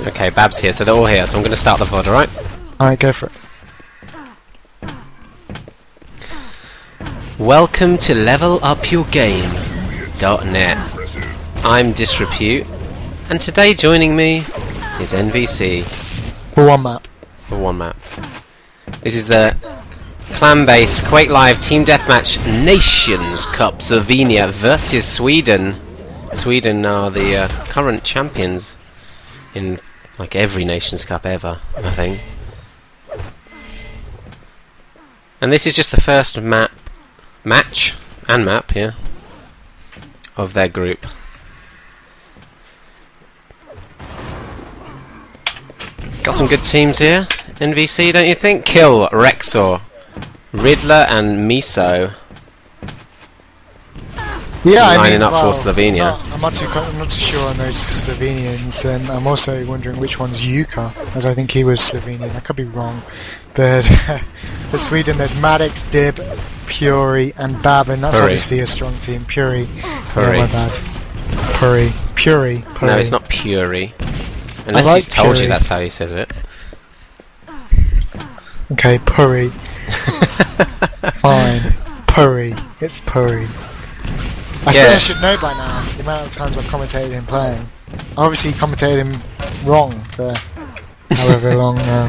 Okay, Bab's here, so they're all here, so I'm going to start the VOD, alright? Alright, go for it. Welcome to levelupyourgame.net. I'm Disrepute, and today joining me is NVC. For one map. For one map. This is the Clanbase Quake Live Team Deathmatch Nations Cup Slovenia versus Sweden. Sweden are the current champions in like every Nations Cup ever, I think. And this is just the first match here of their group. Got some good teams here, NVC, don't you think? Kill, Rexor, Riddler and Miso. Yeah, lining up for Slovenia. I'm not too sure on those Slovenians, and I'm also wondering which one's Yuka, as I think he was Slovenian. I could be wrong, but for Sweden there's Maddox, Dib, Puri, and Bab, and that's obviously a strong team. Puri. Yeah, my bad. Puri. No, it's not Puri. Unless he's told you that's how he says it. Okay, Puri. Fine. Puri. It's Puri. I suppose I should know by now the amount of times I've commentated him playing. I obviously commentated him wrong for however long now.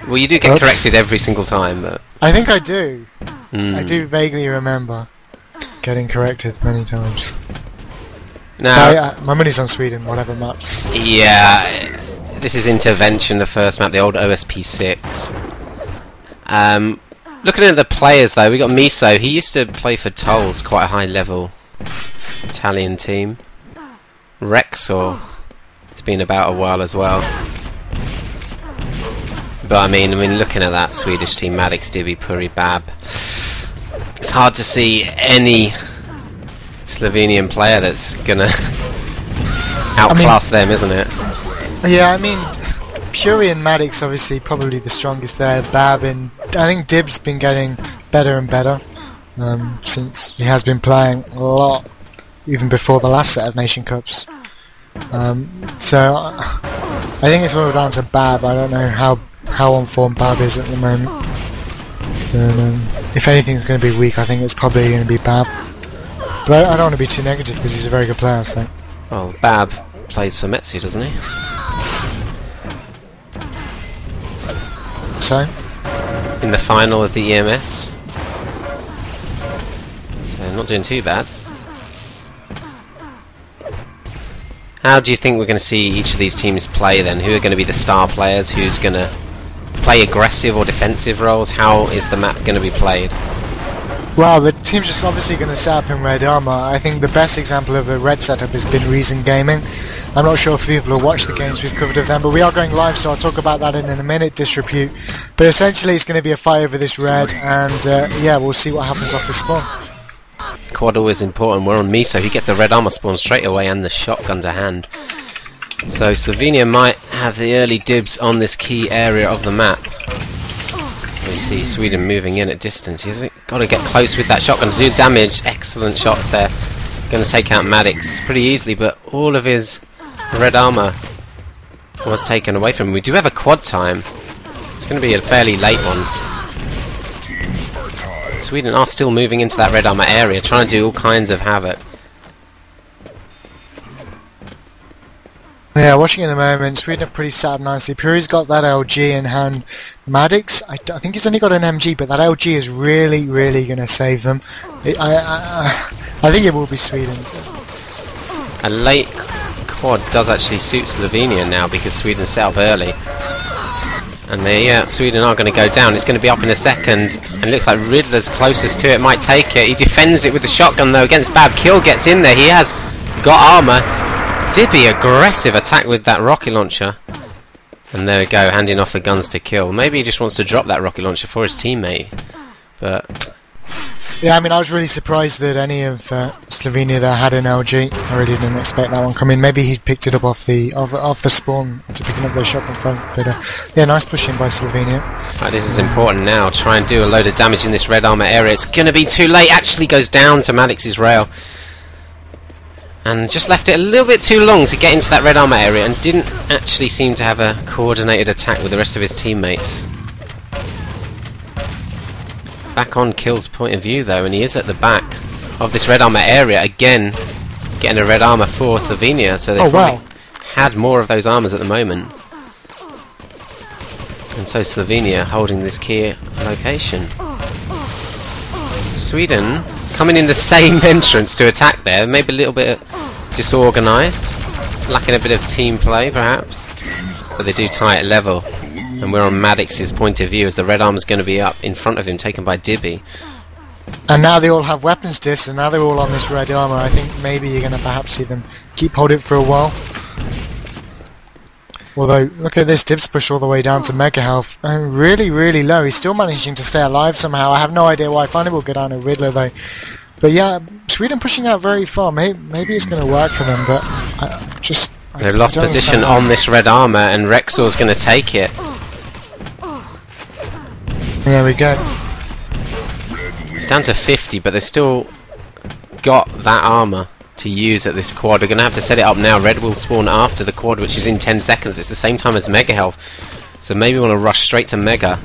Well, you do get corrected every single time, but... I think I do. I do vaguely remember getting corrected many times. Now, my money's on Sweden, whatever maps. Yeah, this is Intervention, the first map, the old OSP6. Looking at the players though, we got Miso. He used to play for Tolls, quite a high level Italian team. Rexor, it's been about a while as well. But I mean, looking at that Swedish team, Maddox, Dibby, Puri, Bab, it's hard to see any Slovenian player that's gonna outclass them, isn't it? Yeah, I mean, Puri and Maddox obviously probably the strongest there. Bab, and I think Dib's been getting better and better since he has been playing a lot, even before the last set of Nation Cups. So I think it's all down to Bab. I don't know how on form Bab is at the moment. And, if anything's going to be weak, I think it's probably going to be Bab. But I don't want to be too negative because he's a very good player, so... Well, Bab plays for Metsu, doesn't he? So? In the final of the EMS. So, not doing too bad. How do you think we're going to see each of these teams play then? Who are going to be the star players? Who's going to play aggressive or defensive roles? How is the map going to be played? Well, the team's just obviously going to set up in red armor. I think the best example of a red setup has been Reason Gaming. I'm not sure if people have watched the games we've covered of them, but we are going live, so I'll talk about that in a minute, Disrepute. But essentially it's going to be a fight over this red, and yeah, we'll see what happens off the spawn. Quad always important. We're on Miso. He gets the red armor spawn straight away and the shotgun to hand. So Slovenia might have the early dibs on this key area of the map. We see Sweden moving in at distance. He's got to get close with that shotgun to do damage. Excellent shots there. Going to take out Maddox pretty easily, but all of his red armor was taken away from him. We do have a quad time. It's going to be a fairly late one. Sweden are still moving into that red armor area, trying to do all kinds of havoc. Yeah, watching in the moment, Sweden are pretty sad nicely. Puri's got that LG in hand. Maddox, I think he's only got an MG, but that LG is really going to save them. I think it will be Sweden. A late quad does actually suit Slovenia now because Sweden set up early. And Sweden are going to go down. It's going to be up in a second. And it looks like Riddler's closest to it. Might take it. He defends it with the shotgun though against Bab. Kill gets in there. He has got armor. Dibby, aggressive attack with that rocket launcher. And there we go, handing off the guns to Kill. Maybe he just wants to drop that rocket launcher for his teammate. But... yeah, I mean, I was really surprised that any of Slovenia there had an LG. I really didn't expect that one coming. Maybe he picked it up off the spawn after picking up their shotgun front. But yeah, nice pushing by Slovenia. Right, this is important now. Try and do a load of damage in this red armor area. It's going to be too late. Actually goes down to Maddox's rail. and just left it a little bit too long to get into that red armor area, and didn't actually seem to have a coordinated attack with the rest of his teammates. Back on Kill's point of view though, and he is at the back of this red armor area again, getting a red armor for Slovenia, so they've probably had more of those armors at the moment. And so Slovenia holding this key location. Sweden coming in the same entrance to attack there, maybe a little bit disorganised, lacking a bit of team play perhaps, but they do tie it level, and we're on Maddox's point of view as the red armor's going to be up in front of him, taken by Dibby. And now they all have weapons discs, and now they're all on this red armor. I think maybe you're going to perhaps see them keep hold it for a while. Although, look at this, Dibs push all the way down to Mega Health. Really, really low. He's still managing to stay alive somehow. I have no idea why. Finally we'll go down to Riddler though. But yeah, Sweden pushing out very far. Maybe it's going to work for them, but They've lost position on this red armor, and Rexor's going to take it. There we go. It's down to 50, but they've still got that armor to use at this quad. We're going to have to set it up now. Red will spawn after the quad, which is in 10 seconds. It's the same time as Mega Health, so maybe we want to rush straight to Mega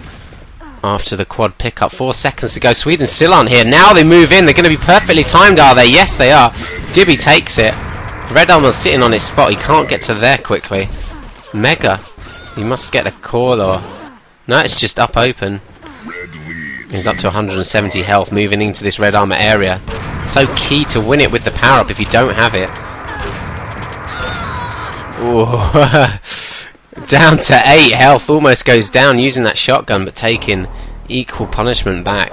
after the quad pickup. 4 seconds to go. Sweden still aren't here. Now they move in. They're going to be perfectly timed, are they? Yes, they are. Dibby takes it. Red armor's sitting on his spot. He can't get to there quickly. Mega, he must get a call, or no, it's just up open. He's up to 170 health, moving into this red armor area. So key to win it with the power up if you don't have it. Ooh. Down to 8 health, almost goes down using that shotgun, but taking equal punishment back.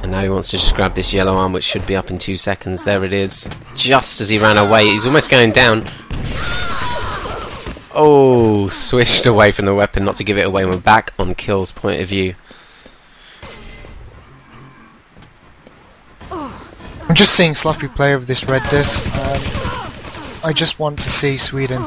And now he wants to just grab this yellow arm, which should be up in 2 seconds. There it is. Just as he ran away, he's almost going down. Oh, swished away from the weapon, not to give it away. We're back on Kill's point of view. I'm just seeing sloppy play of this red disc. I just want to see Sweden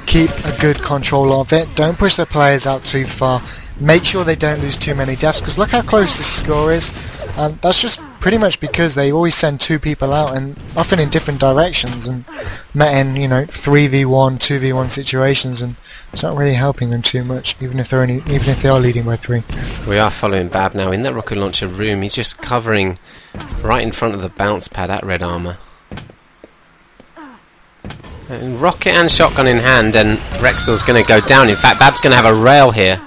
keep a good control of it. Don't push their players out too far. Make sure they don't lose too many deaths, because look how close the score is. And that's just pretty much because they always send 2 people out, and often in different directions, and met in 3v1, 2v1 situations, and it's not really helping them too much, even if they are leading by 3. We are following Bab now in that rocket launcher room. He's just covering right in front of the bounce pad at red armor. And rocket and shotgun in hand, and Rexor's going to go down. In fact, Bab's going to have a rail here.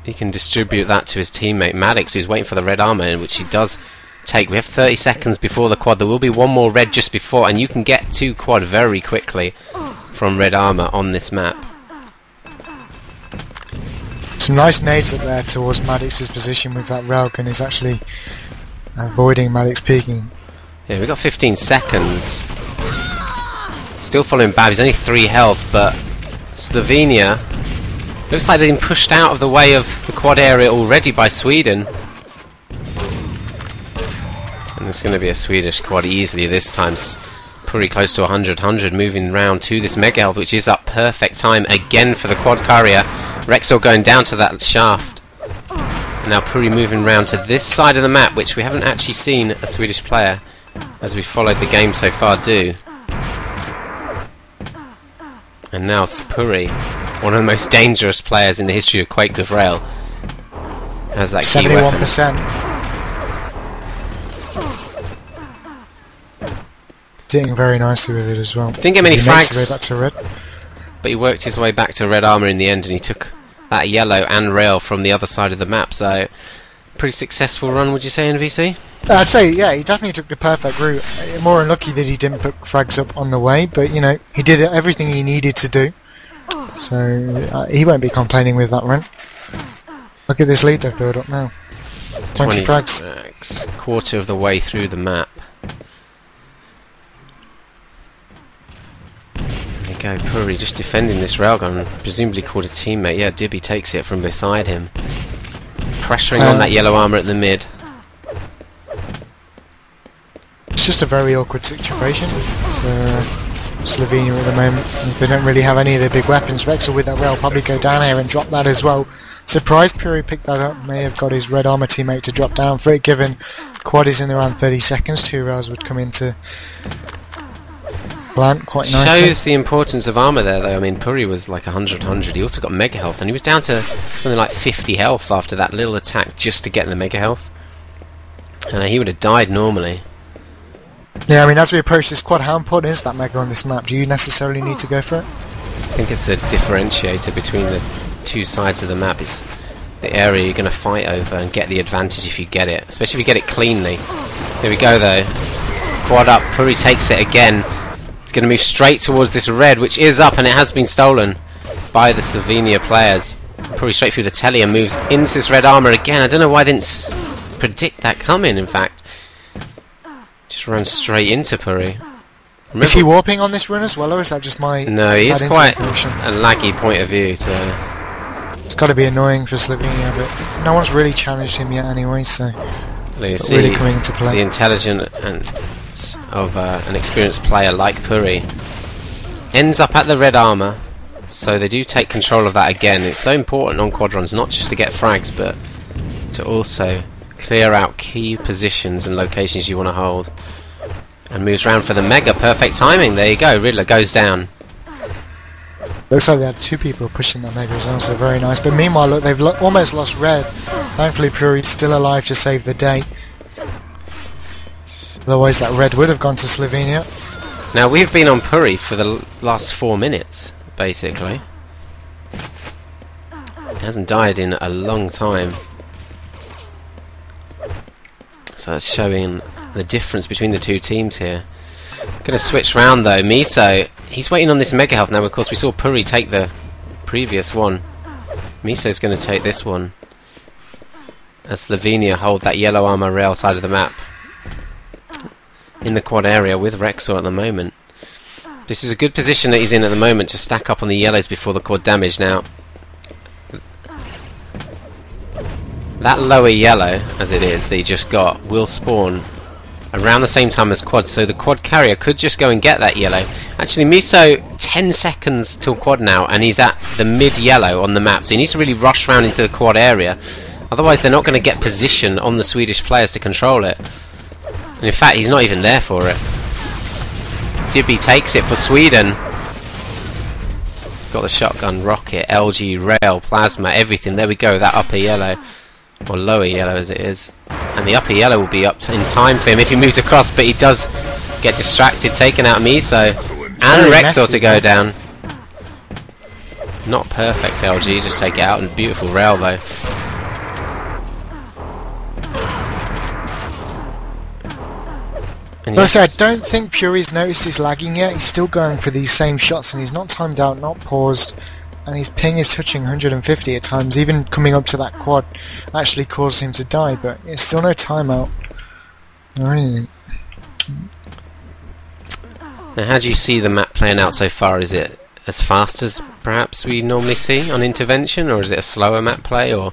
He can distribute that to his teammate Maddox, who's waiting for the red armor, which he does take. We have 30 seconds before the quad. There will be one more red just before, and you can get 2 quad very quickly from red armor on this map. Some nice nades up there towards Maddox's position with that railgun. Is actually avoiding Maddox peeking. Yeah, we've got 15 seconds. Still following Bab. He's only 3 health, but Slovenia looks like they've been pushed out of the way of the quad area already by Sweden. And it's going to be a Swedish quad easily this time. Pretty close to 100, moving round to this Mega Health, which is up perfect time again for the quad carrier. Rexor going down to that shaft. And now Puri moving round to this side of the map, which we haven't actually seen a Swedish player, as we followed the game so far, do. And now Puri, one of the most dangerous players in the history of Quake with Rail, has that key 71%. Doing very nicely with it as well. Didn't get many frags, back to red. but he worked his way back to red armor in the end, and he took that yellow and rail from the other side of the map. So, pretty successful run, would you say, NVC? I'd say, yeah, he definitely took the perfect route. More unlucky that he didn't put frags up on the way, but he did everything he needed to do. So he won't be complaining with that run. Look at this lead they've built up now. 20 frags. Quarter of the way through the map. There you go, Puri just defending this railgun, presumably called a teammate. Yeah, Dibby takes it from beside him. Pressuring on that yellow armor at the mid. It's just a very awkward situation for Slovenia at the moment. They don't really have any of their big weapons. Rexor with that rail probably go down here and drop that as well. Surprised Puri picked that up. May have got his red armor teammate to drop down for it, given quad is in around 30 seconds. 2 rails would come into plant quite nicely. Shows the importance of armor there, though. I mean, Puri was like 100. He also got mega health, and he was down to something like 50 health after that little attack just to get the mega health. And he would have died normally. Yeah, I mean, as we approach this quad, how important is that mega on this map? Do you necessarily need to go for it? I think it's the differentiator between the two sides of the map. It's the area you're going to fight over and get the advantage if you get it, especially if you get it cleanly. Here we go, though. Quad up. Puri takes it again. It's going to move straight towards this red, which is up, and it has been stolen by the Slovenia players. Puri straight through the telly and moves into this red armor again. I don't know why they didn't predict that coming, in fact. Just run straight into Puri. Is he warping on this run as well, or is that just my... No, he is quite a laggy point of view, so... It's got to be annoying for Slovenia, but no one's really challenged him yet anyway, so... You see really coming into play. The intelligence of an experienced player like Puri ends up at the red armor, so they do take control of that again. It's so important on quad runs, not just to get frags, but to also clear out key positions and locations you want to hold. And moves around for the mega. Perfect timing. There you go. Riddler goes down. Looks like they had 2 people pushing that mega as well, so very nice. But meanwhile, look, they've almost lost red. Thankfully, Puri's still alive to save the day. Otherwise, that red would have gone to Slovenia. Now, we've been on Puri for the last 4 minutes, basically. He hasn't died in a long time. So that's showing the difference between the two teams here. Going to switch round though. Miso, he's waiting on this mega health now. Of course, we saw Puri take the previous one. Miso's going to take this one. As Slovenia hold that yellow armor rail side of the map in the quad area with Rexor at the moment. This is a good position that he's in at the moment to stack up on the yellows before the quad damage. Now, that lower yellow, as it is, that he just got, will spawn around the same time as quad, so the quad carrier could just go and get that yellow. Actually, Miso, 10 seconds till quad now, and he's at the mid-yellow on the map, so he needs to really rush round into the quad area. Otherwise, they're not going to get position on the Swedish players to control it. And in fact, he's not even there for it. Dibby takes it for Sweden. Got the shotgun, rocket, LG, rail, plasma, everything. There we go, that upper yellow. Or lower yellow as it is. And the upper yellow will be up in time for him if he moves across, but he does get distracted, taking out Miso and Rexor to go down. Not perfect LG, just take it out, and beautiful rail though. And yes. I don't think Puri's noticed he's lagging yet. He's still going for these same shots, and he's not timed out, not paused. And his ping is touching 150 at times. Even coming up to that quad actually caused him to die, but it's still no timeout or anything. Now, how do you see the map playing out so far? Is it as fast as perhaps we normally see on intervention, or is it a slower map play? Or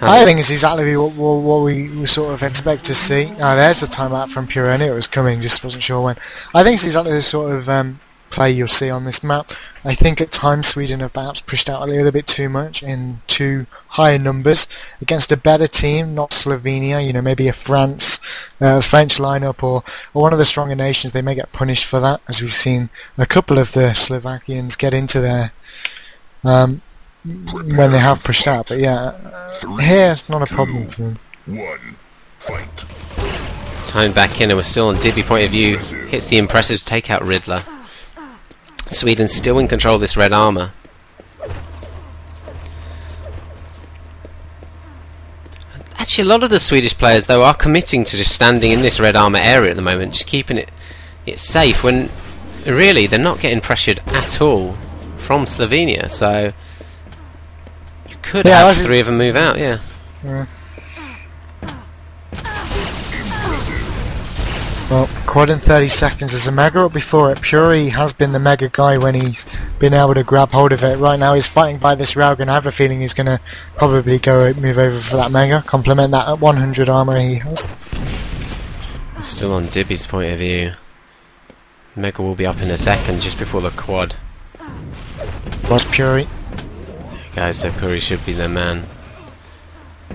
I think it's exactly what we sort of expect to see. There's the timeout from Pure. I knew it was coming, just wasn't sure when. I think it's exactly the sort of play you'll see on this map. I think at times Sweden have perhaps pushed out a little bit too much in too high numbers against a better team, not Slovenia, you know, maybe a French lineup or one of the stronger nations. They may get punished for that, as we've seen a couple of the Slovakians get into there when they have pushed out. But yeah, here it's not a problem for them. Fight. Time back in, and we're still on Dibby point of view. Hits the impressive takeout Riddler. Sweden's still in control of this red armor. Actually, a lot of the Swedish players, though, are committing to just standing in this red armor area at the moment, just keeping it safe, when really they're not getting pressured at all from Slovenia. So you could have 3 of them move out, yeah. Well, quad in 30 seconds. There's a mega up before it. Puri has been the mega guy when he's been able to grab hold of it. Right now he's fighting by this Railgun. I have a feeling he's going to probably move over for that mega. Complement that at 100 armor he has. Still on Dibby's point of view. Mega will be up in a second, just before the quad. Was Puri. There you go, so Puri should be the man.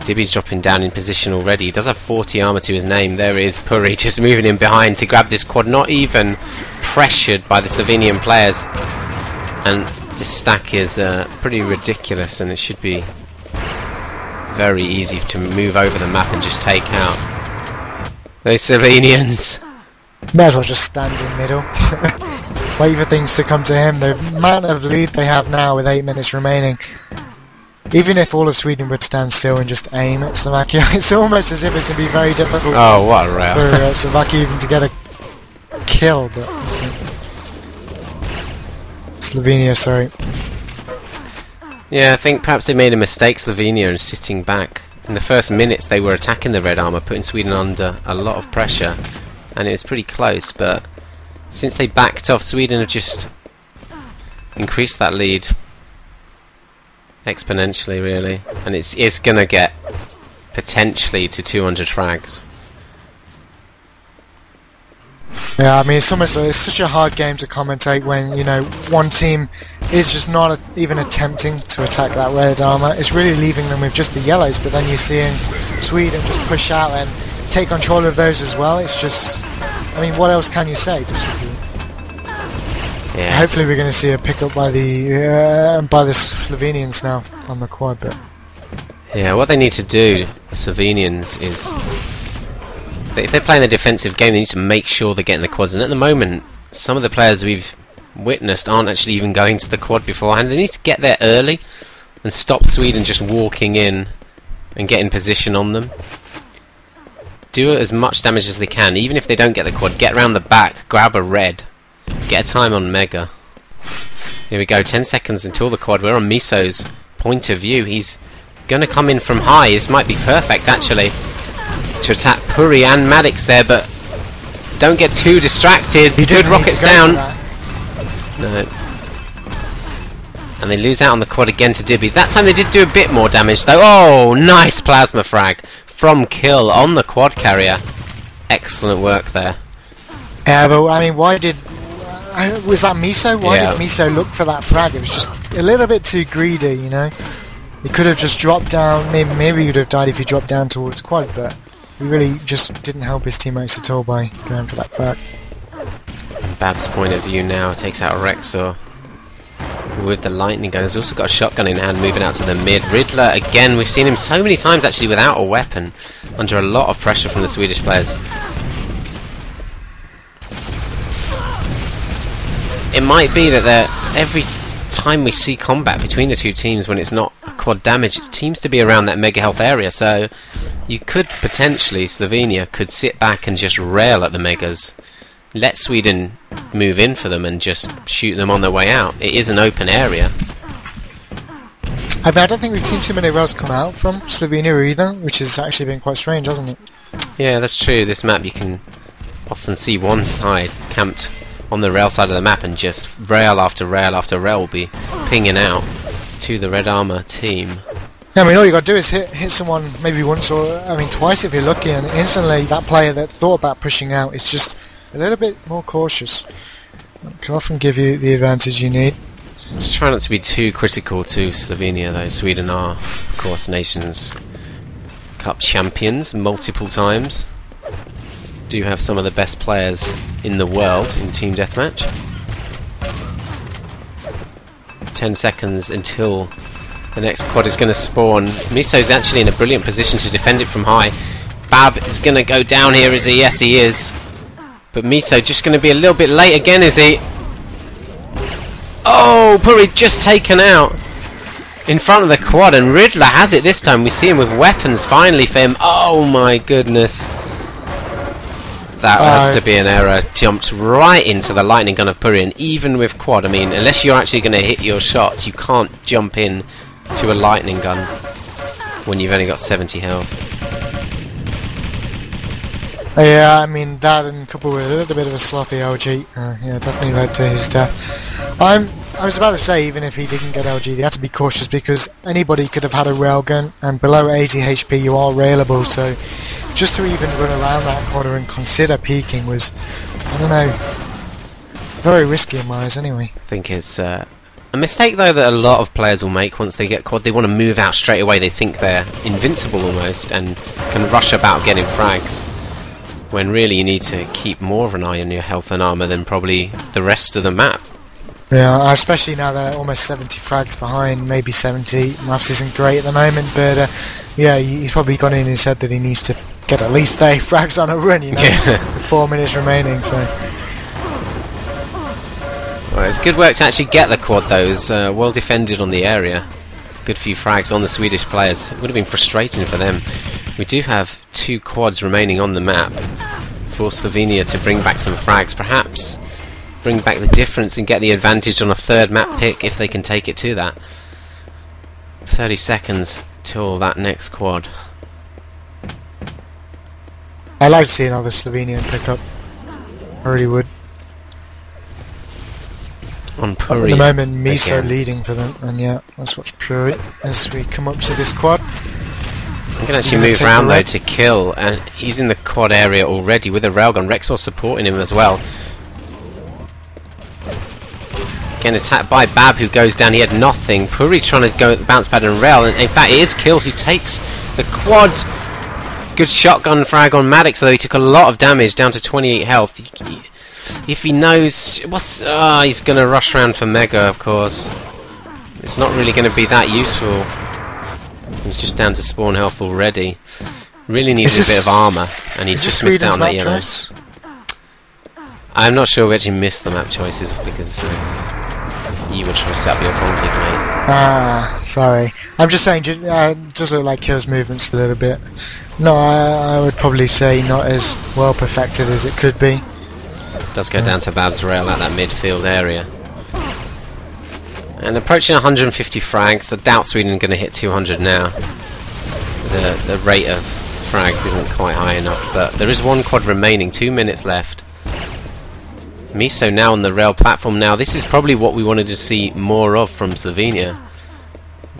Dibby's dropping down in position already. He does have 40 armor to his name. There is Puri just moving in behind to grab this quad, not even pressured by the Slovenian players. And this stack is pretty ridiculous, and it should be very easy to move over the map and just take out those Slovenians. May as well just stand in middle. Wait for things to come to him. The amount of lead they have now with 8 minutes remaining, even if all of Sweden would stand still and just aim at Slovakia, it's almost as if it's going to be very difficult what a rout. for Slovakia even to get a kill. But Slovenia, sorry. Yeah, I think perhaps they made a mistake, Slovenia, in sitting back. In the first minutes they were attacking the red armour, putting Sweden under a lot of pressure, and it was pretty close, but since they backed off, Sweden have just increased that lead exponentially, really, and it's gonna get potentially to 200 frags. Yeah, I mean, it's such a hard game to commentate when, you know, one team is just not even attempting to attack that red armor. It's really leaving them with just the yellows, but then you're seeing Sweden just push out and take control of those as well. It's just, I mean, what else can you say? Distribute. Yeah. Hopefully we're going to see a pickup by the Slovenians now on the quad. But yeah, what they need to do, the Slovenians, is if they're playing a defensive game, they need to make sure they're getting the quads. And at the moment, some of the players we've witnessed aren't actually even going to the quad beforehand. They need to get there early and stop Sweden just walking in and get in position on them. Do as much damage as they can, even if they don't get the quad. Get around the back, grab a red, get a time on Mega. Here we go, 10 seconds until the quad. We're on Miso's point of view. He's going to come in from high. This might be perfect, actually, to attack Puri and Maddox there, but don't get too distracted. Good rockets down. No. And they lose out on the quad again to Dibby. That time they did do a bit more damage, though. Oh, nice plasma frag from Kill on the quad carrier. Excellent work there. Yeah, but I mean, why did... was that Miso? Why did Miso look for that frag? It was just a little bit too greedy, you know? He could have just dropped down. Maybe he would have died if he dropped down towards quad, but he really just didn't help his teammates at all by going for that frag. And Bab's point of view now takes out Rexor with the lightning gun. He's also got a shotgun in hand, moving out to the mid. Riddler, again, we've seen him so many times actually without a weapon, under a lot of pressure from the Swedish players. It might be that every time we see combat between the two teams when it's not quad damage, it seems to be around that mega health area, so you could potentially, Slovenia could sit back and just rail at the megas, let Sweden move in for them and just shoot them on their way out. It is an open area. I mean, I don't think we've seen too many rails come out from Slovenia either, which has actually been quite strange, hasn't it? Yeah, that's true. This map you can often see one side camped on the rail side of the map, and just rail after rail after rail will be pinging out to the red armor team. I mean, all you got to do is hit someone maybe once or, I mean, twice if you're lucky, and instantly that player that thought about pushing out is just a little bit more cautious. It can often give you the advantage you need. Just try not to be too critical to Slovenia, though. Sweden are, of course, Nations Cup champions multiple times. Do have some of the best players in the world in Team Deathmatch. 10 seconds until the next quad is going to spawn. Miso's actually in a brilliant position to defend it from high. Bab is going to go down here, is he? Yes, he is. But Miso just going to be a little bit late again, is he? Oh, Puri just taken out in front of the quad, and Riddler has it this time. We see him with weapons finally for him. Oh my goodness. That has to be an error. Jumped right into the lightning gun of Puri, and even with quad, I mean, unless you're actually going to hit your shots, you can't jump in to a lightning gun when you've only got 70 health. Yeah, I mean, that and coupled with a little bit of a sloppy LG, yeah, definitely led to his death. I was about to say, even if he didn't get LG, they had to be cautious because anybody could have had a railgun, and below 80 HP you are railable, so just to even run around that corner and consider peeking was, I don't know, very risky in my eyes anyway. I think it's a mistake though that a lot of players will make once they get quad. They want to move out straight away. They think they're invincible almost and can rush about getting frags, when really you need to keep more of an eye on your health and armor than probably the rest of the map. Yeah, especially now they're almost 70 frags behind, maybe 70. Maths isn't great at the moment, but yeah, he's probably got it in his head that he needs to get at least 30 frags on a run, you know, Yeah. with 4 minutes remaining, so... Well, it's good work to actually get the quad though. It was well defended on the area. Good few frags on the Swedish players. It would have been frustrating for them. We do have 2 quads remaining on the map for Slovenia to bring back some frags, perhaps bring back the difference and get the advantage on a 3rd map pick if they can take it to that. 30 seconds till that next quad. I like to see another Slovenian pick up. I really would. On At Puri the moment, Miso again. leading for them, and yeah, let's watch Puri as we come up to this quad. I'm going to actually move around though to kill, and he's in the quad area already with a railgun. Rexor supporting him as well. Getting attacked by Bab, who goes down. He had nothing. Puri trying to go at the bounce pad and rail, and in fact it is Kill who takes the quad. Good shotgun frag on Maddox, though he took a lot of damage, down to 28 health. If he knows what's... he's going to rush around for Mega, of course. It's not really going to be that useful. He's just down to spawn health already. Really needs a bit of armour, and he's just missed out on that yellow. I'm not sure we actually missed the map choices because you were trying to set up your config, mate. Ah, sorry. I'm just saying, just look like Kill's movements a little bit. No, I would probably say not as well perfected as it could be. Does go down to Bab's rail at that midfield area. And approaching 150 frags. I doubt Sweden are going to hit 200 now. The rate of frags isn't quite high enough, but there is 1 quad remaining, 2 minutes left. Miso now on the rail platform now. This is probably what we wanted to see more of from Slovenia.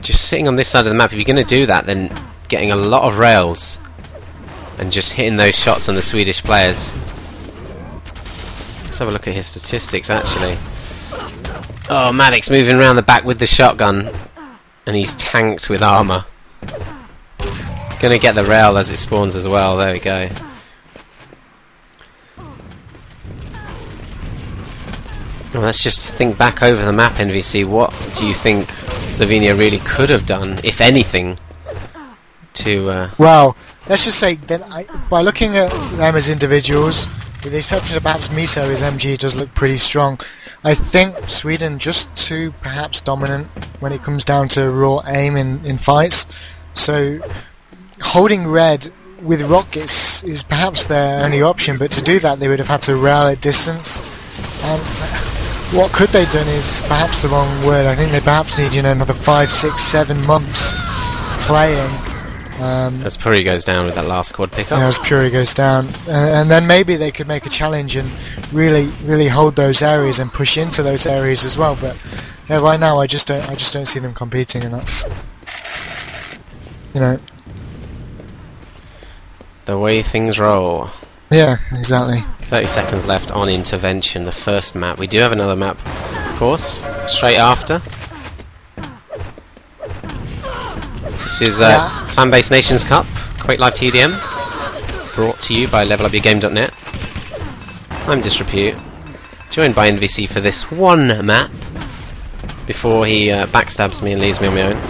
Just sitting on this side of the map, if you're going to do that, then getting a lot of rails and just hitting those shots on the Swedish players. Let's have a look at his statistics actually. Oh, Maddox moving around the back with the shotgun, and he's tanked with armour. Gonna get the rail as it spawns as well. There we go. Well, let's just think back over the map, NVC. What do you think Slovenia really could have done, if anything, to... Well, let's just say that by looking at them as individuals, with the exception of perhaps Miso, his MG does look pretty strong. I think Sweden just too perhaps dominant when it comes down to raw aim in fights. So holding red with rockets is perhaps their only option, but to do that they would have had to rail at distance. And what could they have done is perhaps the wrong word. I think they perhaps need, another 5, 6, 7 months playing. as Puri goes down with that last quad pickup. As Puri goes down, and then maybe they could make a challenge and really hold those areas and push into those areas as well. But yeah, right now I just don't see them competing, and that's the way things roll. Yeah, exactly. 30 seconds left on intervention, the first map. We do have another map, of course, straight after. This is Clanbase Nations Cup, Quake Live TDM, brought to you by levelupyourgame.net. I'm Disrepute, joined by NVC for this one map, before he backstabs me and leaves me on my own.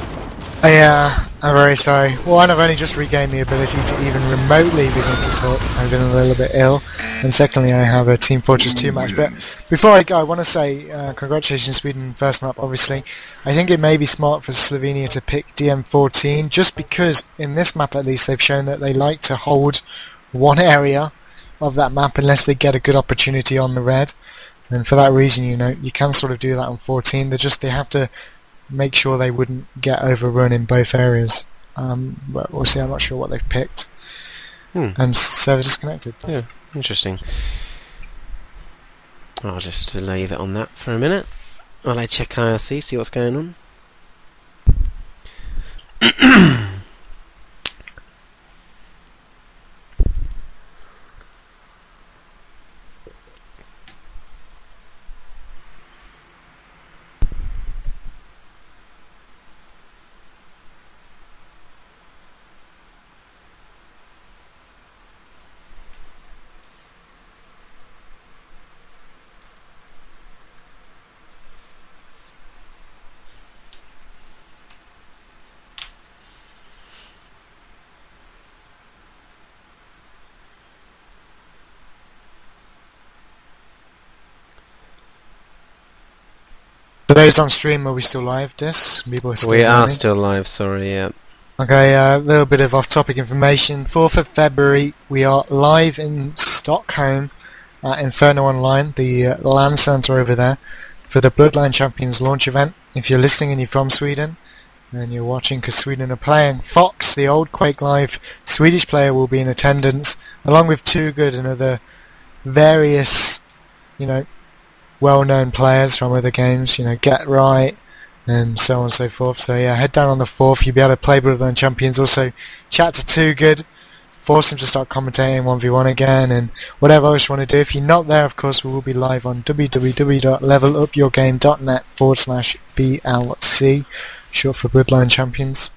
Yeah, I'm very sorry. One, I've only just regained the ability to even remotely begin to talk. I've been a little bit ill. And secondly, I have a Team Fortress 2 match. But before I go, I want to say congratulations Sweden, first map, obviously. I think it may be smart for Slovenia to pick DM14, just because in this map at least they've shown that they like to hold one area of that map unless they get a good opportunity on the red. And for that reason, you can sort of do that on 14. They have to make sure they wouldn't get overrun in both areas. But we'll see. I'm not sure what they've picked. And server disconnected. Yeah, interesting. I'll just leave it on that for a minute while I check IRC, see what's going on. For those on stream, are we still live, Dis? People are still We are joining? still live, sorry, yeah. Okay, a little bit of off-topic information. 4th of February, we are live in Stockholm at Inferno Online, the LAN centre over there, for the Bloodline Champions launch event. If you're listening and you're from Sweden, and you're watching because Sweden are playing, Fox, the old Quake Live Swedish player, will be in attendance, along with Too Good and other various, well-known players from other games, Get Right, and so on and so forth. So yeah, head down on the 4th, you'll be able to play Bloodline Champions, also chat to Too Good, force him to start commentating 1v1 again, and whatever else you want to do. If you're not there, of course, we will be live on www.levelupyourgame.net/BLC, short for Bloodline Champions.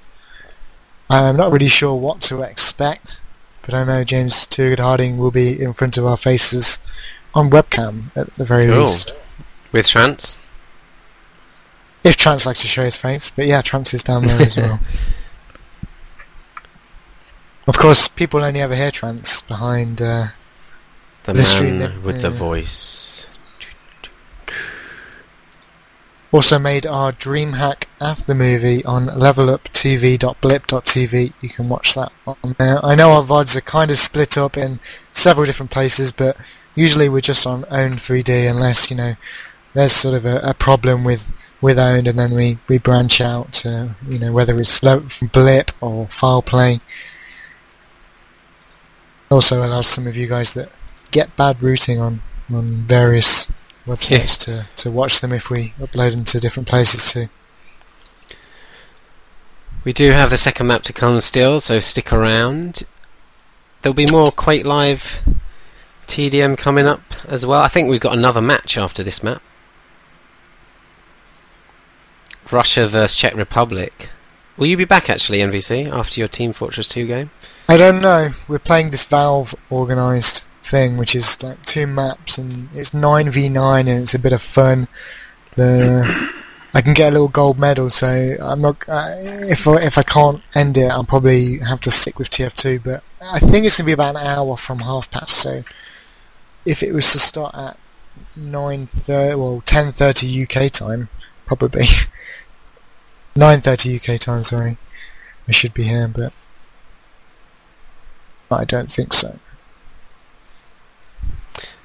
I'm not really sure what to expect, but I know James Too Good Harding will be in front of our faces on webcam at the very least. With Trance? If Trance likes to show his face, but yeah, Trance is down there as well. Of course, people only ever hear Trance behind the the stream. man with the voice. Also made our DreamHack after movie on leveluptv.blip.tv. You can watch that on there. I know our VODs are kind of split up in several different places, but usually we're just on Owned 3D unless, there's sort of a problem with Owned, and then we branch out to, whether it's from Blip or File Play. Also allows some of you guys that get bad routing on various websites to watch them if we upload them to different places too. We do have the second map to come still, so stick around. There'll be more Quake Live TDM coming up as well. I think we've got another match after this map. Russia vs Czech Republic. Will you be back actually, NVC, after your Team Fortress 2 game? I don't know. We're playing this Valve organised thing, which is like 2 maps, and it's 9v9, and it's a bit of fun. I can get a little gold medal, so I'm not. If I can't end it, I'll probably have to stick with TF2. But I think it's gonna be about an hour from 1:30. So if it was to start at 10:30 UK time, probably 9:30 UK time. Sorry, I should be here, but I don't think so.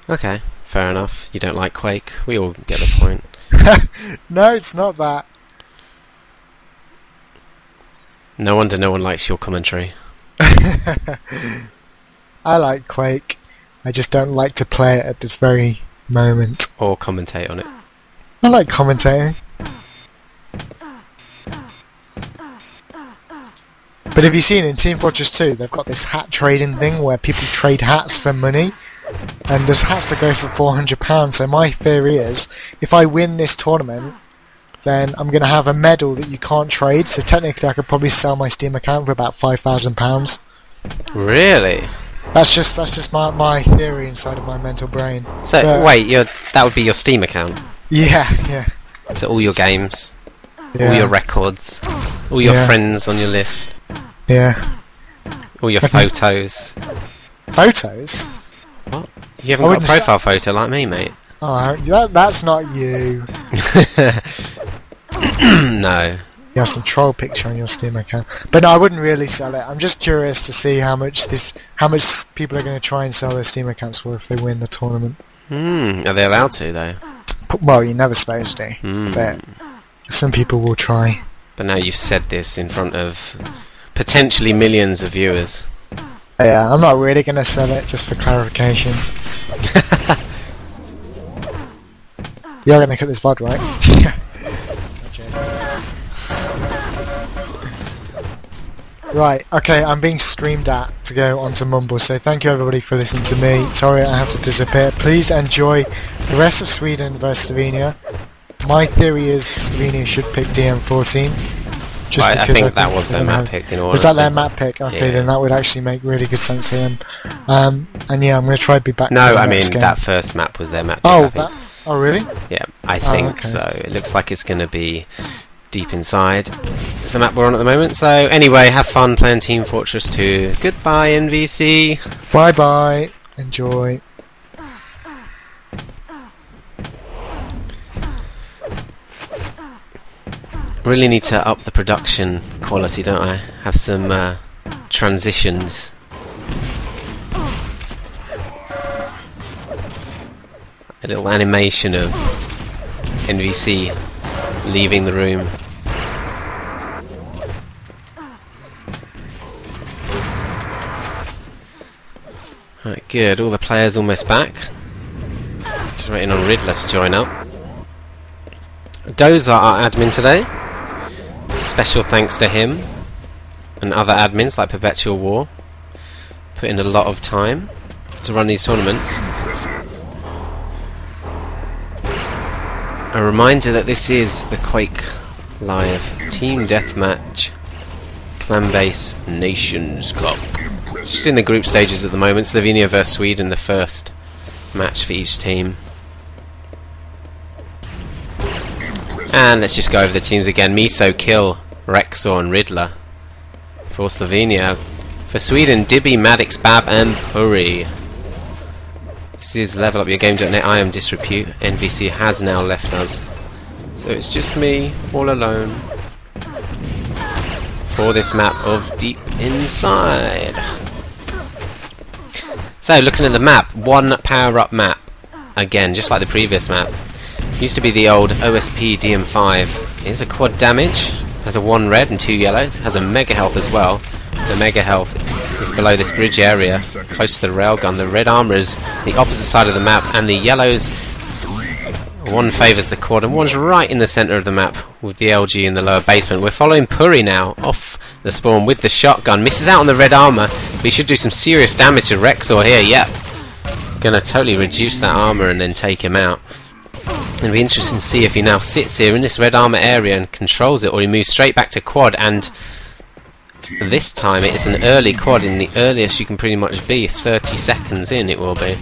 Okay, fair enough. You don't like Quake. We all get the point. No, it's not that. No wonder no one likes your commentary. I like Quake. I just don't like to play it at this very moment. Or commentate on it. I like commentating. But have you seen in Team Fortress 2, they've got this hat trading thing where people trade hats for money, and there's hats that go for £400. So my theory is, if I win this tournament, then I'm going to have a medal that you can't trade, so technically I could probably sell my Steam account for about £5,000. Really? That's just my theory inside of my mental brain. So But wait, that would be your Steam account. yeah. So all your games, Yeah. all your records, all your Yeah. friends on your list, Yeah. all your photos. Photos? What? You haven't I got a wouldn't say- profile photo like me, mate. Oh, that's not you. No. You have some troll picture on your Steam account. But no, I wouldn't really sell it. I'm just curious to see how much people are going to try and sell their Steam accounts for if they win the tournament. Are they allowed to though? Well, you're never supposed to. But some people will try. But now you've said this in front of potentially millions of viewers. Yeah, I'm not really going to sell it, just for clarification. You're going to cut this VOD, right? Right, okay, I'm being streamed at to go onto Mumble, so thank you everybody for listening to me. Sorry I have to disappear. Please enjoy the rest of Sweden versus Slovenia. My theory is Slovenia should pick DM14. Just Right, I because think that was their map pick in all Was that their honesty. map pick? Okay, Yeah. then that would actually make really good sense to them. And yeah, I'm going to try to be back. No, for the I mean next game. that first map was their map pick, Oh, I think. oh really? Yeah, I think okay. so. It looks like it's going to be deep inside. It's the map we're on at the moment. So anyway, have fun playing Team Fortress 2. Goodbye, NVC. Bye bye. Enjoy. Really need to up the production quality, don't I? Have some transitions. A little animation of NVC leaving the room. Right, good. All the players almost back. Just waiting on Riddler to join up. Dozer, our admin today. Special thanks to him and other admins like Perpetual War. Put in a lot of time to run these tournaments. A reminder that this is the Quake Live Team Deathmatch Clanbase Nations Cup. Just in the group stages at the moment. Slovenia vs Sweden, the first match for each team. And let's just go over the teams again. Miso, Kill, Rexor and Riddler. For Slovenia. For Sweden, Dibby, Maddox, Bab and Puri. This is levelupyourgame.net. I am Disrepute. NVC has now left us. So it's just me, all alone, for this map of Deep Inside. So, looking at the map, one power-up map. Again, just like the previous map. Used to be the old OSP DM5. It is a quad damage. Has a 1 red and 2 yellows. Has a mega health as well. The mega health is below this bridge area, close to the railgun. The red armor is the opposite side of the map, and the yellows, one favours the quad and one's right in the centre of the map with the LG in the lower basement. We're following Puri now off the spawn with the shotgun. Misses out on the red armor, but he should do some serious damage to Rexor here. Yep, gonna totally reduce that armor and then take him out. It'll be interesting to see if he now sits here in this red armor area and controls it, or he moves straight back to quad. And this time it is an early quad, in the earliest you can pretty much be. 30 seconds in it will be.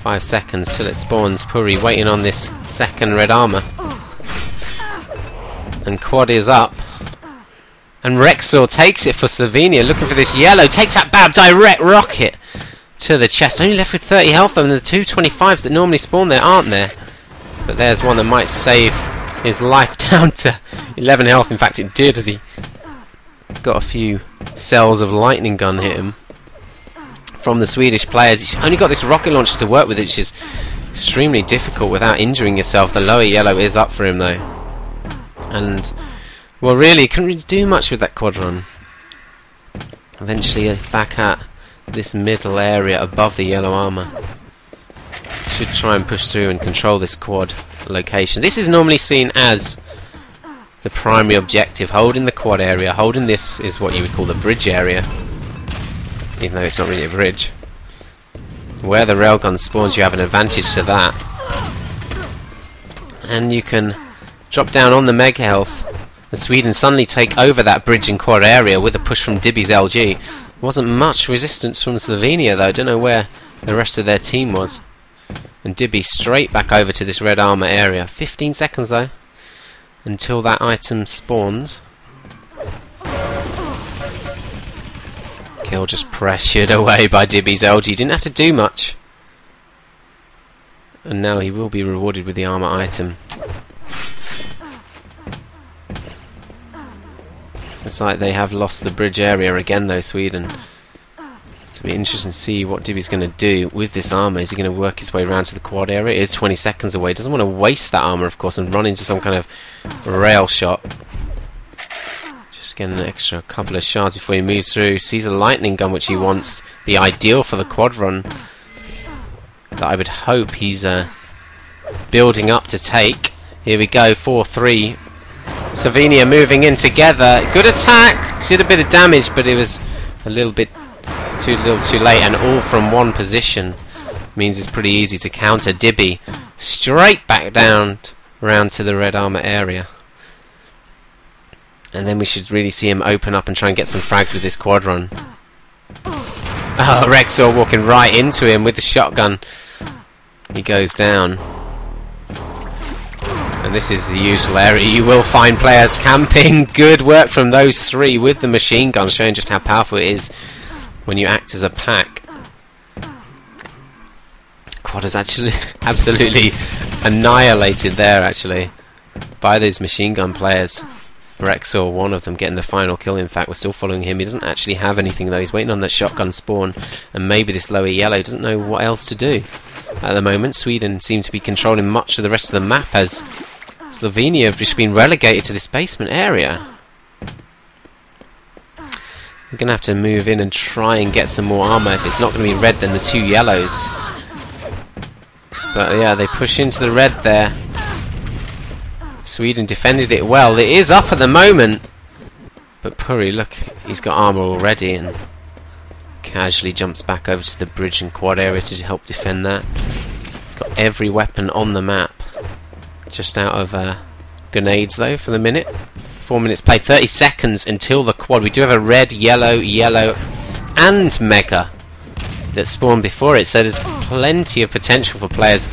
5 seconds till it spawns. Puri waiting on this second red armor. And quad is up. And Rexor takes it for Slovenia, looking for this yellow. Takes that Bab, direct rocket to the chest. Only left with 30 health though, and the 225s that normally spawn there aren't there. But there's one that might save his life down to 11 health. In fact it did, as he got a few cells of lightning gun hit him from the Swedish players. He's only got this rocket launcher to work with, which is extremely difficult without injuring yourself. The lower yellow is up for him though, and well, really couldn't really do much with that quad run. Eventually back at this middle area above the yellow armor. Should try and push through and control this quad location. This is normally seen as the primary objective. Holding the quad area, holding this is what you would call the bridge area, even though it's not really a bridge. Where the railgun spawns, you have an advantage to that, and you can drop down on the mega health, and Sweden suddenly take over that bridge and quad area with a push from Dibby's LG. Wasn't much resistance from Slovenia though. I don't know where the rest of their team was. And Dibby straight back over to this red armor area. 15 seconds though until that item spawns. Kill just pressured away by Dibby's LG. Didn't have to do much. And now he will be rewarded with the armor item. It's like they have lost the bridge area again though, Sweden. So it'll be interesting to see what Dibby's going to do with this armor. Is he going to work his way around to the quad area? It is 20 seconds away. Doesn't want to waste that armor, of course, and run into some kind of rail shot. Just getting an extra couple of shards before he moves through. Sees a lightning gun, which he wants. Be ideal for the quad run that I would hope he's building up to take. Here we go, 4-3. Slovenia moving in together. Good attack. Did a bit of damage, but it was a little bit too late, and all from one position means it's pretty easy to counter. Dibby straight back down round to the red armor area, and then we should really see him open up and try and get some frags with this quad run. Oh, Rexor walking right into him with the shotgun. He goes down. And this is the usual area. You will find players camping. Good work from those three with the machine gun, showing just how powerful it is when you act as a pack. Quad is actually absolutely annihilated there, actually, by those machine gun players. Rexor, one of them, getting the final kill. In fact, we're still following him. He doesn't actually have anything though. He's waiting on that shotgun spawn, and maybe this lower yellow doesn't know what else to do. At the moment, Sweden seem to be controlling much of the rest of the map, as Slovenia have just been relegated to this basement area. We're going to have to move in and try and get some more armor. If it's not going to be red, then the 2 yellows. But yeah, they push into the red there. Sweden defended it well. It is up at the moment. But Puri, look, he's got armor already and casually jumps back over to the bridge and quad area to help defend that. He's got every weapon on the map. Just out of grenades though for the minute. 4 minutes played, 30 seconds until the quad. We do have a red, yellow, yellow and mega that spawned before it, so there's plenty of potential for players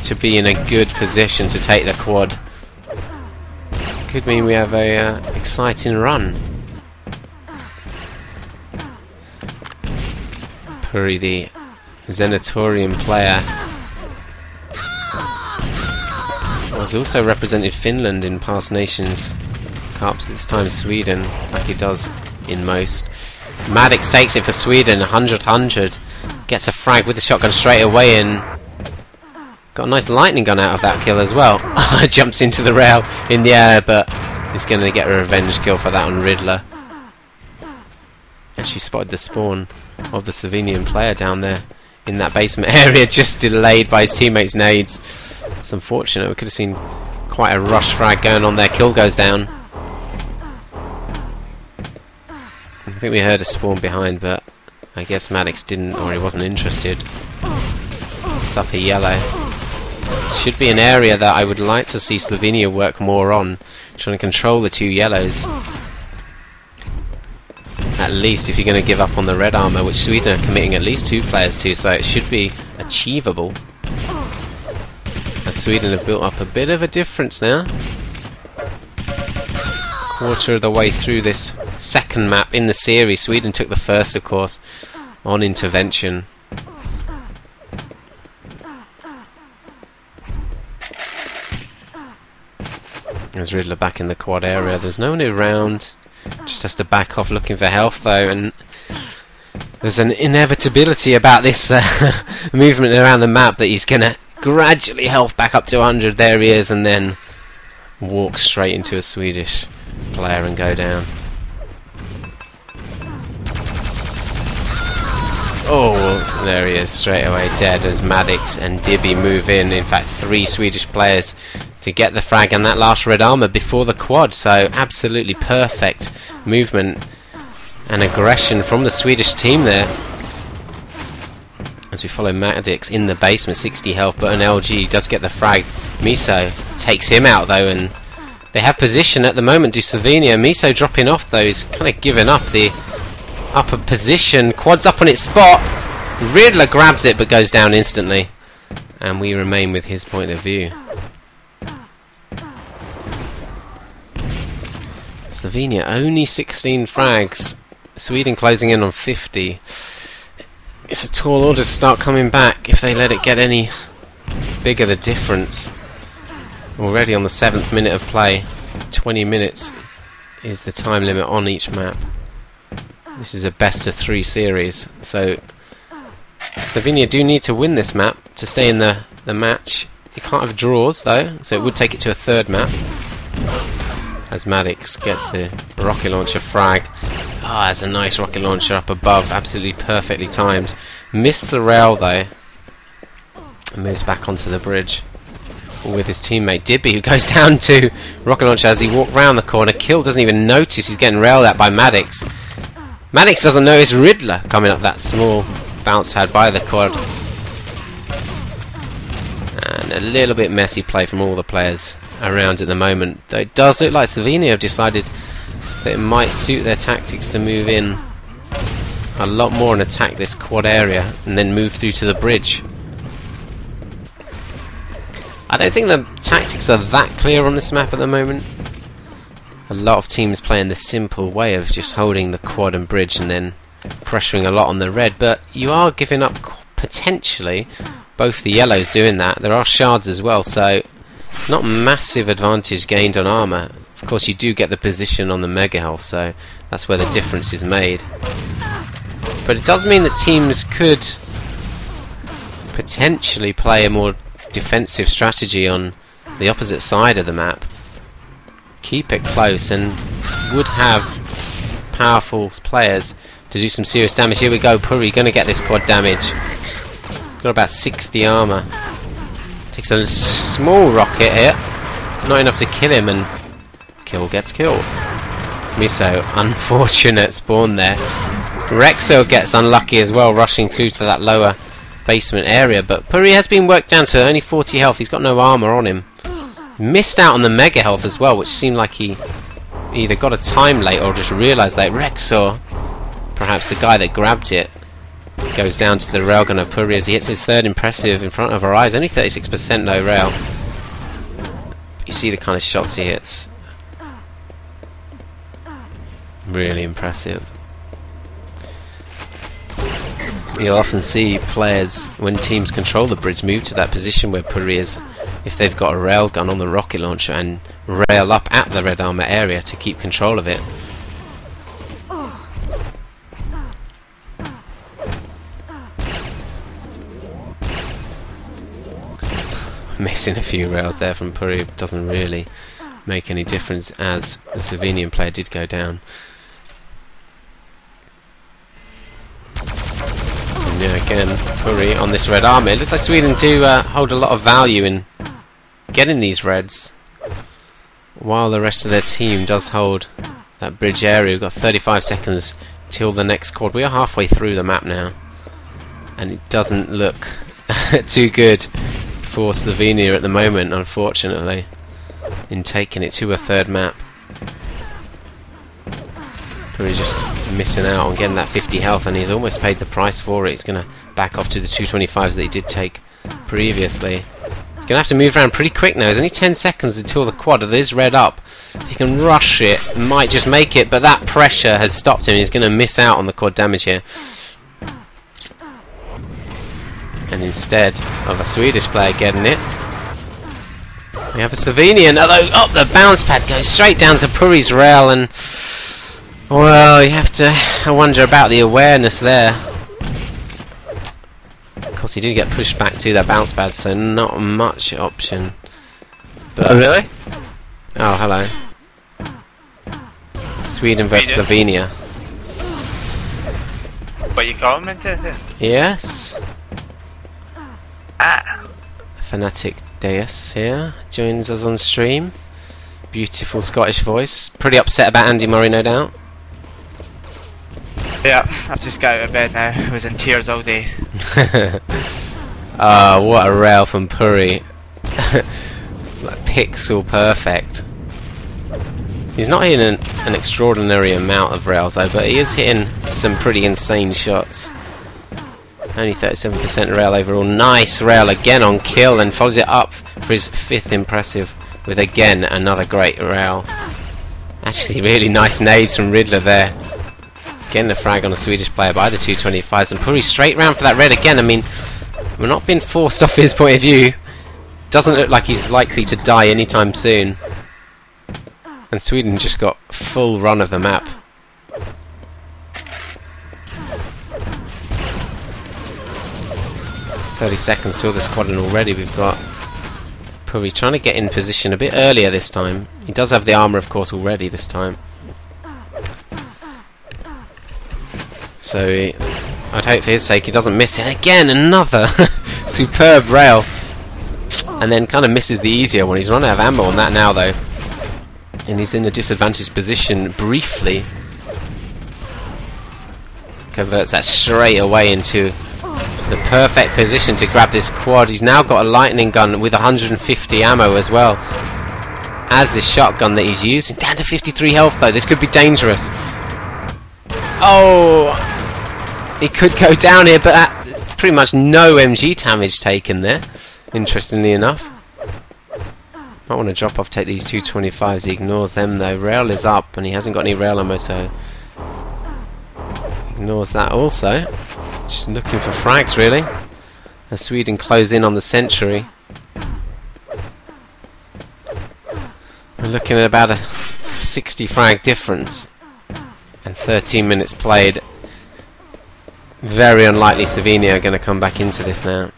to be in a good position to take the quad. Could mean we have a exciting run. Puri, the Xenatorian player, has also represented Finland in past Nations Cups, this time Sweden, like he does in most. Maddox takes it for Sweden, 100-100. Gets a frag with the shotgun straight away and got a nice lightning gun out of that kill as well. Jumps into the rail in the air, but he's going to get a revenge kill for that on Riddler. Actually spotted the spawn of the Slovenian player down there in that basement area, just delayed by his teammates' nades. It's unfortunate. We could have seen quite a rush frag going on there. Kill goes down. I think we heard a spawn behind, but I guess Maddox didn't, or he wasn't interested. It's up a yellow. Should be an area that I would like to see Slovenia work more on, trying to control the 2 yellows. At least if you're going to give up on the red armor, which Sweden are committing at least 2 players to, so it should be achievable. As Sweden have built up a bit of a difference now. Quarter of the way through this second map in the series. Sweden took the first, of course, on intervention. There's Riddler back in the quad area. There's no one around. Just has to back off looking for health though, and there's an inevitability about this movement around the map that he's going to gradually health back up to 100. There he is, and then walk straight into a Swedish player and go down. Oh, there he is, straight away dead as Maddox and Dibby move in. In fact, 3 Swedish players to get the frag and that last red armor before the quad. So absolutely perfect movement and aggression from the Swedish team there. As we follow Maddox in the basement, 60 health, but an LG does get the frag. Miso takes him out though, and they have position at the moment, do Slovenia. Miso dropping off though, he's kind of given up the upper position. Quad's up on its spot. Riddler grabs it but goes down instantly, and we remain with his point of view. Slovenia only 16 frags. Sweden closing in on 50. It's a tall order to start coming back if they let it get any bigger the difference. Already on the 7th minute of play. 20 minutes is the time limit on each map. This is a best of 3 series, so Slovenia do need to win this map to stay in the match. You can't have draws though, so it would take it to a 3rd map. As Maddox gets the rocket launcher frag. Ah, that's a nice rocket launcher up above, absolutely perfectly timed. Missed the rail though, and moves back onto the bridge with his teammate Dibby, who goes down to rocket launcher as he walks round the corner. Kill doesn't even notice he's getting railed at by Maddox. Maddox doesn't know it's Riddler coming up that small bounce pad by the quad. And a little bit messy play from all the players around at the moment. Though it does look like Slovenia have decided that it might suit their tactics to move in a lot more and attack this quad area and then move through to the bridge. I don't think the tactics are that clear on this map at the moment. A lot of teams playing the simple way of just holding the quad and bridge and then pressuring a lot on the red, but you are giving up potentially both the yellows doing that. There are shards as well, so not massive advantage gained on armor Of course, you do get the position on the mega health, so that's where the difference is made. But it does mean that teams could potentially play a more defensive strategy on the opposite side of the map. Keep it close and would have powerful players to do some serious damage. Here we go, Puri going to get this quad damage. Got about 60 armor. Takes a small rocket here. Not enough to kill him, and kill gets killed. Miso, unfortunate spawn there. Rexo gets unlucky as well, rushing through to that lower basement area, but Puri has been worked down to only 40 health. He's got no armor on him. Missed out on the mega health as well, which seemed like he either got a time late or just realised that Rexor, perhaps the guy that grabbed it, goes down to the railgun of Puri as he hits his third impressive in front of our eyes. Only 36% no rail. You see the kind of shots he hits. Really impressive. You'll often see players, when teams control the bridge, move to that position where Puri is, if they've got a railgun on the rocket launcher, and rail up at the red armor area to keep control of it. Missing a few rails there from Puri doesn't really make any difference, as the Slovenian player did go down. And yeah, again, Puri on this red armor. It looks like Sweden do hold a lot of value in getting these reds, while the rest of their team does hold that bridge area. We've got 35 seconds till the next quad. We are halfway through the map now, and it doesn't look too good for Slovenia at the moment, unfortunately, in taking it to a third map. Puri just missing out on getting that 50 health, and he's almost paid the price for it. He's going to back off to the 225s that he did take previously. He's going to have to move around pretty quick now. There's only 10 seconds until the quad. It is red up. If he can rush it, might just make it, but that pressure has stopped him. He's going to miss out on the quad damage here. And instead of a Swedish player getting it, we have a Slovenian. Although, oh, the bounce pad goes straight down to Puri's rail, and well, you have to wonder about the awareness there. Of course, he did get pushed back to that bounce pad, so not much option. But, oh, really? Oh, hello. Sweden versus Slovenia. What you commented? Yes. Ah. Fanatic Deus here joins us on stream. Beautiful Scottish voice. Pretty upset about Andy Murray, no doubt. Yeah, I've just got out of bed now. I was in tears all day. What a rail from Puri. Like pixel perfect. He's not hitting an extraordinary amount of rails though, but he is hitting some pretty insane shots. Only 37% rail overall. Nice rail again on kill, and follows it up for his 5th impressive with again another great rail. Actually really nice nades from Riddler there. Getting a frag on a Swedish player by the 225s, and Puri straight round for that red again. I mean, we're not being forced off his point of view. Doesn't look like he's likely to die anytime soon. And Sweden just got full run of the map. "30 seconds till this quad, and already we've got Puri trying to get in position a bit earlier this time. He does have the armor, of course, already this time. So I'd hope for his sake he doesn't miss it. Again, another superb rail. And then kind of misses the easier one. He's run out of ammo on that now, though. And he's in a disadvantaged position briefly. Converts that straight away into the perfect position to grab this quad. He's now got a lightning gun with 150 ammo as well as this shotgun that he's using. Down to 53 health though. This could be dangerous. Oh, he could go down here, but that's pretty much no MG damage taken there, interestingly enough. Might want to drop off, take these 225s. He ignores them though. Rail is up, and he hasn't got any rail ammo, so ignores that also. Just looking for frags, really, as Sweden close in on the century. We're looking at about a 60 frag difference and 13 minutes played. Very unlikely Slovenia are going to come back into this now.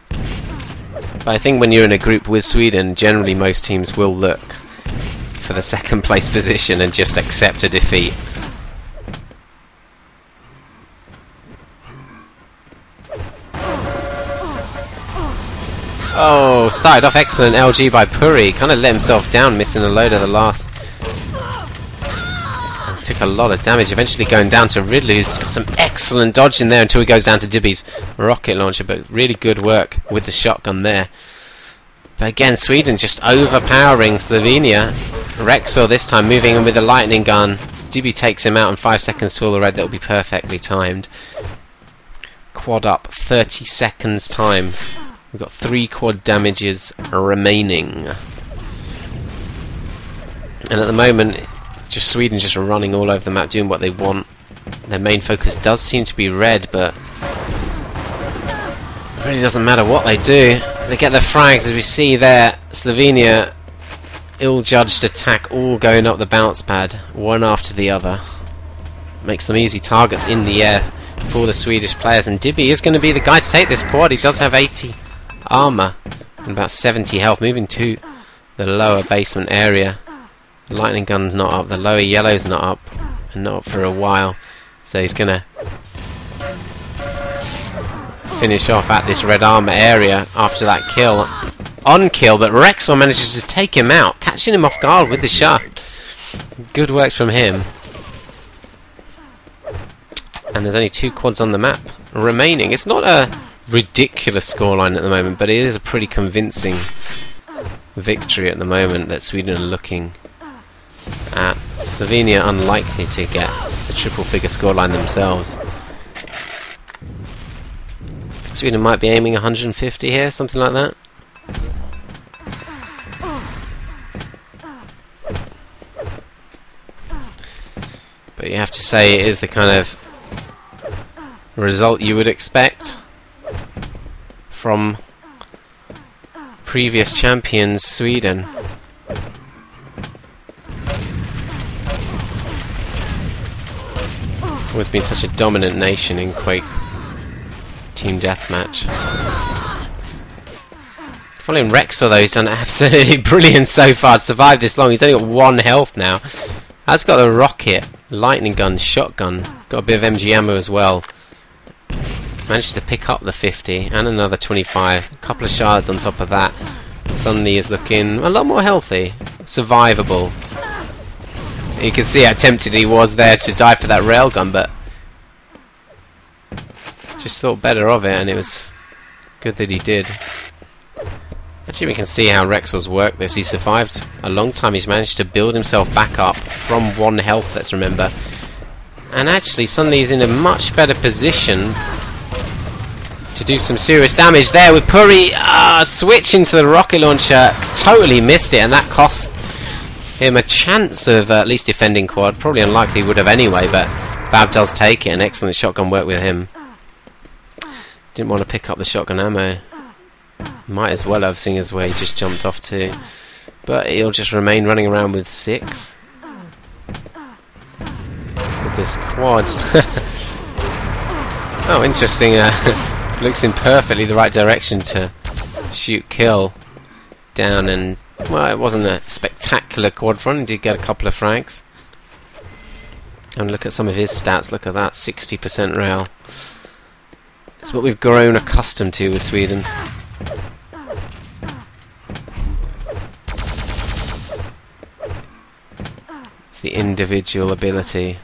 But I think when you're in a group with Sweden, generally most teams will look for the second place position and just accept a defeat. Oh, started off excellent LG by Puri. Kind of let himself down, missing a load of the last. And took a lot of damage, eventually going down to Riddler, who's got some excellent dodge in there until he goes down to Dibby's rocket launcher. But really good work with the shotgun there. But again, Sweden just overpowering Slovenia. Rexor this time moving in with a lightning gun. Dibby takes him out in 5 seconds to all the red. That will be perfectly timed. Quad up, 30 seconds time. We've got 3 quad damages remaining. And at the moment, just Sweden just running all over the map, doing what they want. Their main focus does seem to be red, but it really doesn't matter what they do. They get their frags, as we see there. Slovenia, ill-judged attack, all going up the bounce pad, one after the other. Makes them easy targets in the air for the Swedish players. And Dibby is going to be the guy to take this quad. He does have 80 armor and about 70 health, moving to the lower basement area. The lightning gun's not up, the lower yellow's not up, and not up for a while, so he's gonna finish off at this red armor area after that kill. On kill, but Rexor manages to take him out, catching him off guard with the shot. Good work from him. And there's only 2 quads on the map remaining. It's not a ridiculous scoreline at the moment, but it is a pretty convincing victory at the moment that Sweden are looking at. Slovenia unlikely to get the triple figure scoreline themselves. Sweden might be aiming 150 here, something like that. But you have to say it is the kind of result you would expect from previous champions Sweden. Always been such a dominant nation in Quake Team Deathmatch. Following Rexor though, he's done absolutely brilliant so far to survive this long. He's only got 1 health now. Has got a rocket, lightning gun, shotgun, got a bit of MG ammo as well. Managed to pick up the 50 and another 25, a couple of shards on top of that. Suddenly is looking a lot more healthy, survivable. You can see how tempted he was there to die for that railgun, but just thought better of it, and it was good that he did. Actually, we can see how Rexor's worked this. He survived a long time. He's managed to build himself back up from 1 health, let's remember. And actually, suddenly he's in a much better position to do some serious damage there with Puri. Switching to the rocket launcher, totally missed it, and that cost him a chance of at least defending quad. Probably unlikely would have anyway, but Bab does take it, and excellent shotgun work with him. Didn't want to pick up the shotgun ammo. Might as well have, seeing as where he just jumped off to. But he'll just remain running around with 6. With this quad. Oh, interesting. Looks in perfectly the right direction to shoot kill down, and well, it wasn't a spectacular quad run. He did get a couple of frags. And look at some of his stats. Look at that, 60% rail. It's what we've grown accustomed to with Sweden. It's the individual ability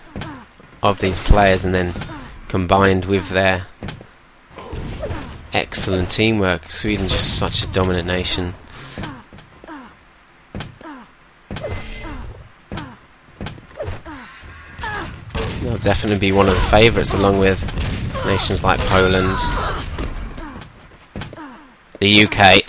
of these players, and then combined with their excellent teamwork. Sweden just such a dominant nation. They'll definitely be one of the favourites, along with nations like Poland, the UK.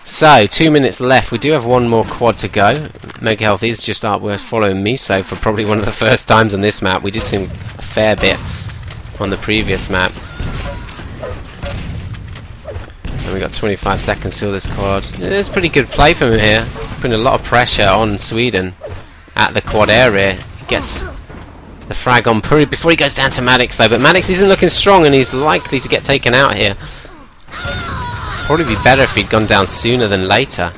So, 2 minutes left. We do have 1 more quad to go. Mega Health is just up. We're following Miso for probably one of the first times on this map. We did see him a fair bit on the previous map. And We've got 25 seconds till this quad. It's pretty good play from him here. Putting a lot of pressure on Sweden at the quad area. He gets the frag on Puri before he goes down to Maddox though, but Maddox isn't looking strong and he's likely to get taken out here. Probably be better if he'd gone down sooner than later.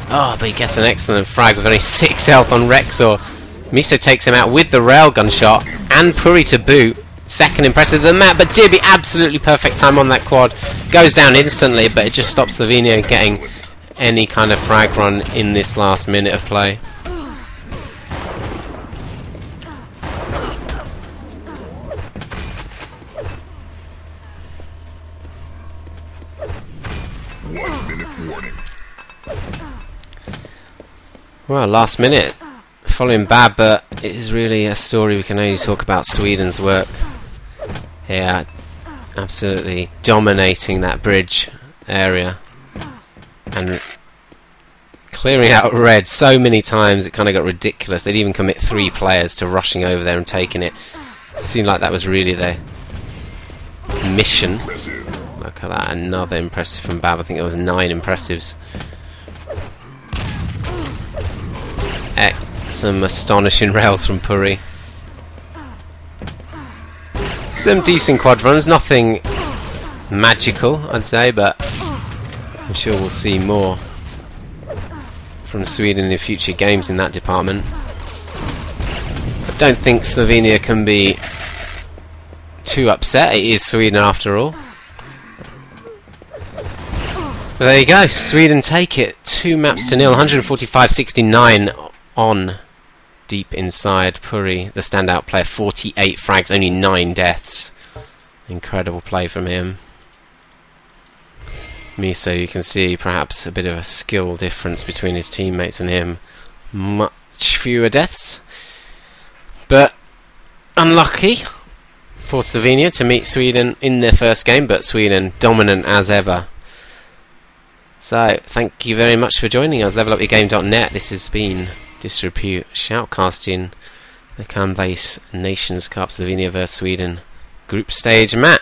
Oh, but he gets an excellent frag with only 6 health on Rexor. Miso takes him out with the railgun shot and Puri to boot. Second impressive than that, but Dibby absolutely perfect time on that quad. Goes down instantly, but it just stops Slovenia getting any kind of frag run in this last minute of play. Well, last minute. Following bad, but it is really a story we can only talk about Sweden's work. Yeah, absolutely dominating that bridge area and clearing out red so many times it kind of got ridiculous. They'd even commit 3 players to rushing over there and taking it. Seemed like that was really their mission. Look at that, another impressive from Bab. I think there was 9 impressives. Some astonishing rails from Puri. Some decent quad runs, nothing magical I'd say, but I'm sure we'll see more from Sweden in the future games in that department. I don't think Slovenia can be too upset. It is Sweden after all. But there you go, Sweden take it 2-0, 145-69 on deep inside. Puri, the standout player, 48 frags, only 9 deaths. Incredible play from him. Miso, you can see perhaps a bit of a skill difference between his teammates and him. Much fewer deaths. But unlucky for Slovenia to meet Sweden in their first game, but Sweden dominant as ever. So, thank you very much for joining us. LevelUpYourGame.net. This has been Disrepute shoutcasting the Clanbase Nations Cup Slovenia vs Sweden group stage match.